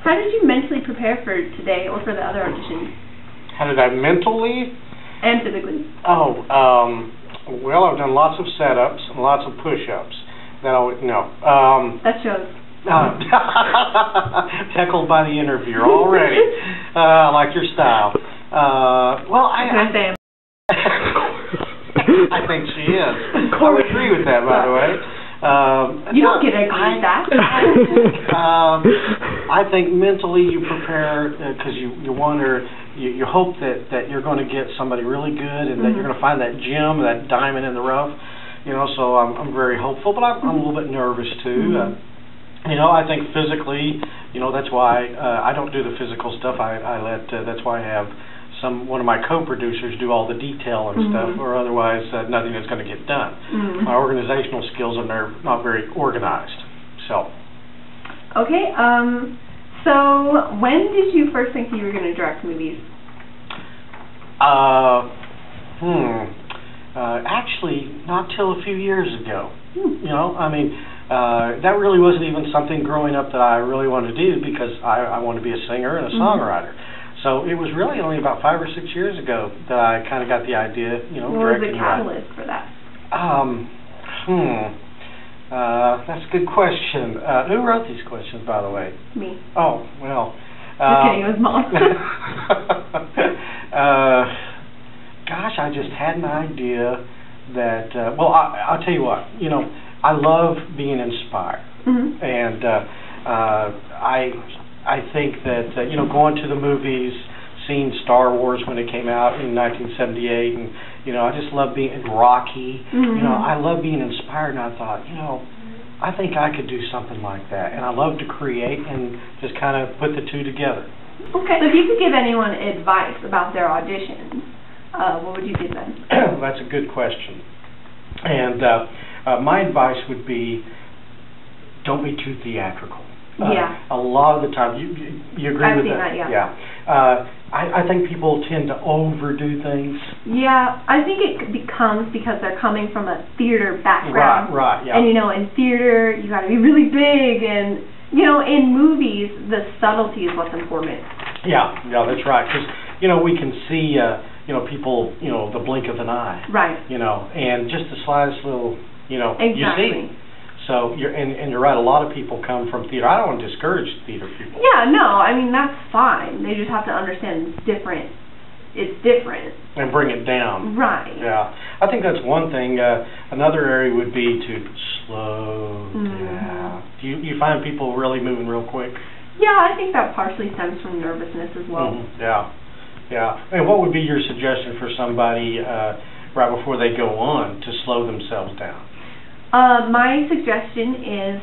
How did you mentally prepare for today or for the other auditions? How did I mentally? And physically. Oh, well, I've done lots of setups and lots of push-ups. That shows. Heckled by the interviewer already. I like your style. I think she is. I would agree with that, by the way. You don't get angry with that. I think mentally you prepare because you wonder, you hope that you're going to get somebody really good and that you're going to find that gem, that diamond in the rough. So I'm very hopeful, but I'm a little bit nervous too. I think physically, that's why I don't do the physical stuff. That's why I have one of my co-producers do all the detail and stuff, or otherwise nothing is going to get done. My organizational skills are not very organized. So. Okay. So when did you first think you were going to direct movies? Actually, not till a few years ago. That really wasn't even something growing up that I really wanted to do because I wanted to be a singer and a songwriter. So it was really only about 5 or 6 years ago that I kind of got the idea, What was the catalyst for that? That's a good question. Who wrote these questions, by the way? Me. Oh, well. Just kidding, it was Mom. Gosh, I just had an idea that, I'll tell you what, I love being inspired. And I think that, going to the movies, seeing Star Wars when it came out in 1978, and, I just love being Rocky. I love being inspired, and I thought, I think I could do something like that. And I love to create and just kind of put the two together. Okay. So if you could give anyone advice about their auditions, what would you give them? That's a good question. And my advice would be, don't be too theatrical. A lot of the time, you agree with that? Yeah. I think people tend to overdo things. Yeah, I think it becomes because they're coming from a theater background. Right, yeah. And, in theater, you got to be really big, and, in movies, the subtlety is what's important. Yeah, that's right. Because, we can see, people, the blink of an eye. Right. And just the slightest little, Exactly. you see. So you're right. A lot of people come from theater. I don't want to discourage theater people. Yeah, no. That's fine. They just have to understand it's different. It's different. And bring it down. Right. Yeah. I think that's one thing. Another area would be to slow down. Do you find people really moving real quick? Yeah, I think that partially stems from nervousness as well. Yeah. And what would be your suggestion for somebody right before they go on to slow themselves down? My suggestion is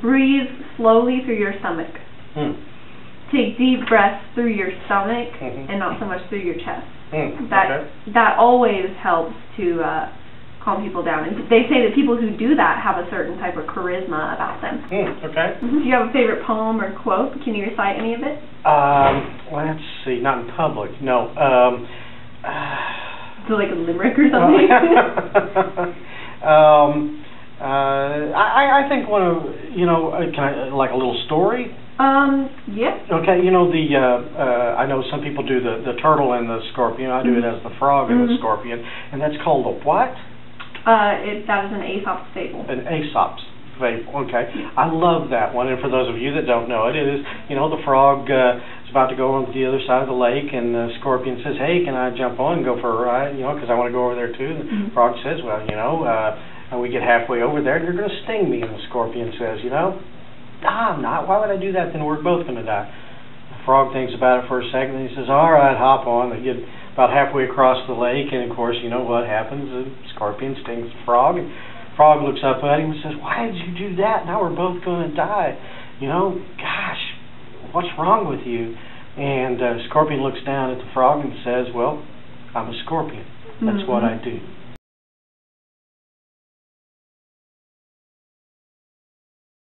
breathe slowly through your stomach. Take deep breaths through your stomach and not so much through your chest. That always helps to calm people down. And they say that people who do that have a certain type of charisma about them. Okay. Do you have a favorite poem or quote? Can you recite any of it? Let's see. Not in public. No. So like a limerick or something? I think one of, like a little story? Yeah. Okay, I know some people do the turtle and the scorpion. I do it as the frog and the scorpion. And that's called a what? That is an Aesop's fable. An Aesop's fable, okay. I love that one. And for those of you that don't know it, it is, the frog is about to go on the other side of the lake, and the scorpion says, hey, can I jump on and go for a ride, because I want to go over there too. And the frog says, well, and we get halfway over there, and you're going to sting me. And the scorpion says, I'm not. Why would I do that? Then we're both going to die. The frog thinks about it for a second, and he says, all right, hop on. They get about halfway across the lake, and, of course, what happens? The scorpion stings the frog, and the frog looks up at him and says, why did you do that? Now we're both going to die. Gosh, what's wrong with you? And the scorpion looks down at the frog and says, well, I'm a scorpion. That's what I do.